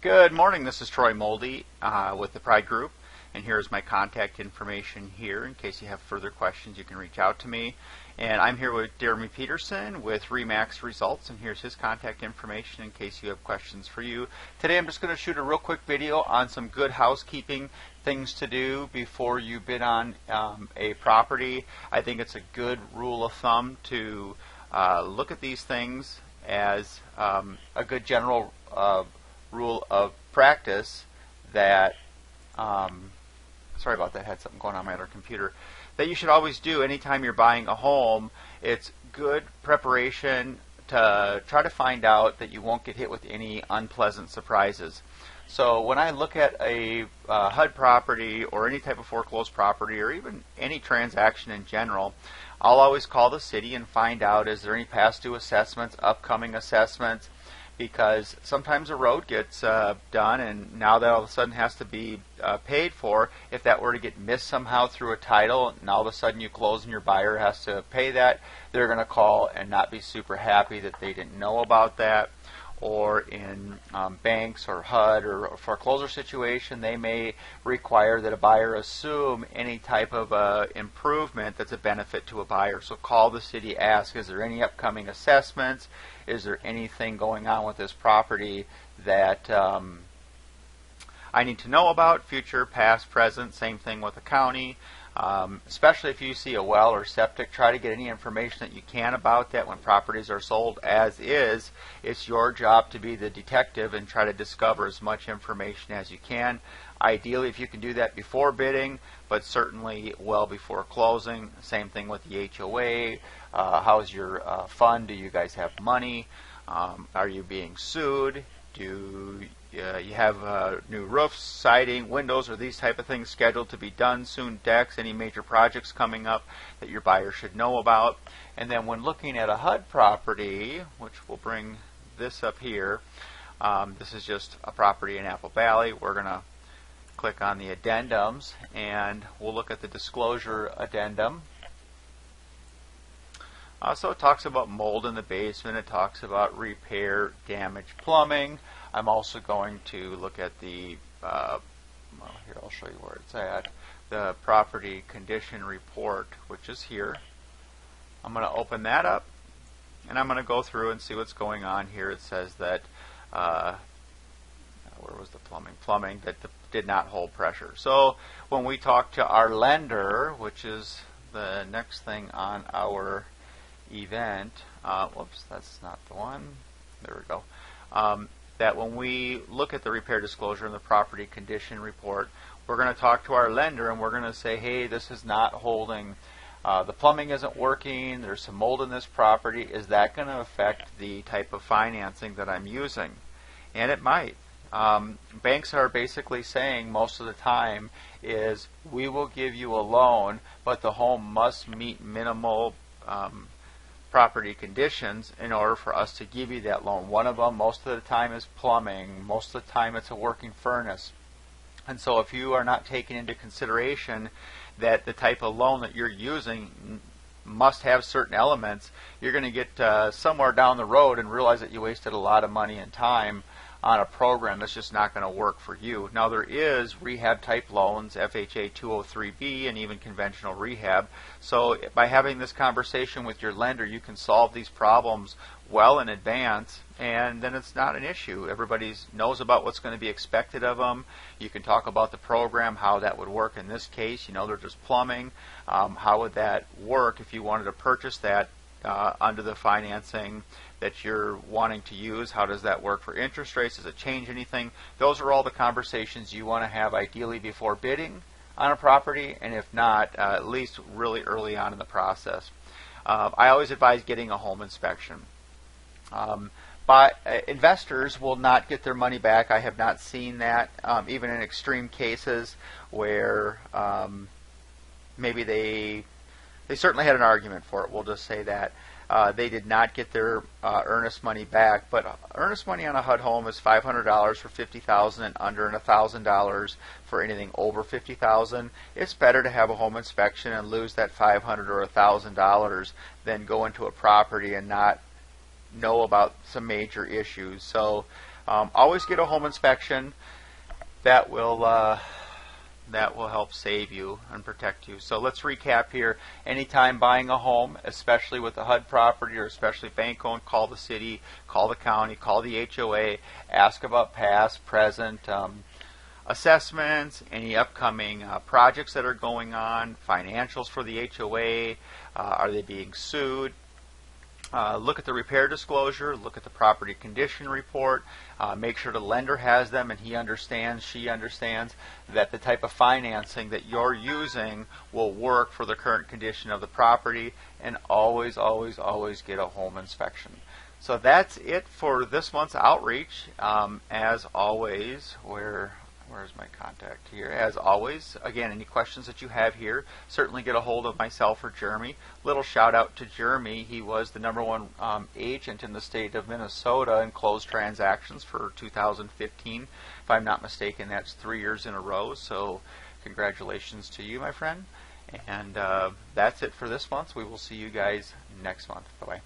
Good morning, this is Troy Moldy with the Pride Group, and here's my contact information here. In case you have further questions, you can reach out to me. And I'm here with Jeremy Peterson with Remax Results, and here's his contact information in case you have questions for you. Today I'm just going to shoot a real quick video on some good housekeeping things to do before you bid on a property. I think it's a good rule of thumb to look at these things as a good general rule of practice that, sorry about that, I had something going on my other computer, that you should always do anytime you're buying a home. It's good preparation to try to find out that you won't get hit with any unpleasant surprises. So when I look at a HUD property or any type of foreclosed property or even any transaction in general, I'll always call the city and find out, is there any past due assessments, upcoming assessments, because sometimes a road gets done and now that all of a sudden has to be paid for. If that were to get missed somehow through a title and all of a sudden you close and your buyer has to pay that, they're going to call and not be super happy that they didn't know about that. Or in banks or HUD or a foreclosure situation, they may require that a buyer assume any type of improvement that's a benefit to a buyer. So call the city, ask, is there any upcoming assessments? Is there anything going on with this property that I need to know about? Future, past, present, same thing with the county. Especially if you see a well or septic, try to get any information that you can about that. When properties are sold as is, it's your job to be the detective and try to discover as much information as you can. Ideally, if you can do that before bidding, but certainly well before closing. Same thing with the HOA. How's your fund? Do you guys have money? Are you being sued? Do you have new roofs, siding, windows, or these type of things scheduled to be done soon? Decks, any major projects coming up that your buyer should know about? And then when looking at a HUD property, which will bring this up here, this is just a property in Apple Valley. We're going to click on the addendums and we'll look at the disclosure addendum. So it talks about mold in the basement, it talks about repair, damaged plumbing. I'm also going to look at the, well, here I'll show you where it's at, the property condition report, which is here. I'm going to open that up and I'm going to go through and see what's going on here. It says that, where was the plumbing? Plumbing that did not hold pressure. So when we talk to our lender, which is the next thing on our event, whoops, that's not the one, there we go, that when we look at the repair disclosure and the property condition report, we're going to talk to our lender and we're going to say, hey, this is not holding, the plumbing isn't working, there's some mold in this property. Is that going to affect the type of financing that I'm using? And it might. Banks are basically saying most of the time is, we will give you a loan, but the home must meet minimal property conditions in order for us to give you that loan. One of them most of the time is plumbing, most of the time it's a working furnace. And so if you are not taking into consideration that the type of loan that you're using must have certain elements, you're going to get somewhere down the road and realize that you wasted a lot of money and time on a program that's just not going to work for you. Now there is rehab type loans, FHA 203B, and even conventional rehab. So by having this conversation with your lender, you can solve these problems well in advance, and then it's not an issue. Everybody knows about what's going to be expected of them. You can talk about the program, how that would work in this case. You know, they're just plumbing. How would that work if you wanted to purchase that under the financing that you're wanting to use? How does that work for interest rates? Does it change anything? Those are all the conversations you want to have ideally before bidding on a property, and if not, at least really early on in the process. I always advise getting a home inspection. But investors will not get their money back. I have not seen that, even in extreme cases where maybe they certainly had an argument for it. We'll just say that. They did not get their earnest money back, but earnest money on a HUD home is $500 for $50,000 and under, and $1,000 for anything over $50,000. It's better to have a home inspection and lose that $500 or $1,000 than go into a property and not know about some major issues. So Always get a home inspection. That will help save you and protect you. So let's recap here. Anytime buying a home, especially with a HUD property or especially bank owned, call the city, call the county, call the HOA, ask about past, present assessments, any upcoming projects that are going on, financials for the HOA, are they being sued? Look at the repair disclosure, look at the property condition report, make sure the lender has them and he understands, she understands that the type of financing that you're using will work for the current condition of the property, and always, always, always get a home inspection. So that's it for this month's outreach. As always, where's my contact here? As always, again, any questions that you have here, certainly get a hold of myself or Jeremy. Little shout out to Jeremy. He was the #1 agent in the state of Minnesota in closed transactions for 2015. If I'm not mistaken, that's 3 years in a row. So congratulations to you, my friend. And that's it for this month. We will see you guys next month. Bye-bye.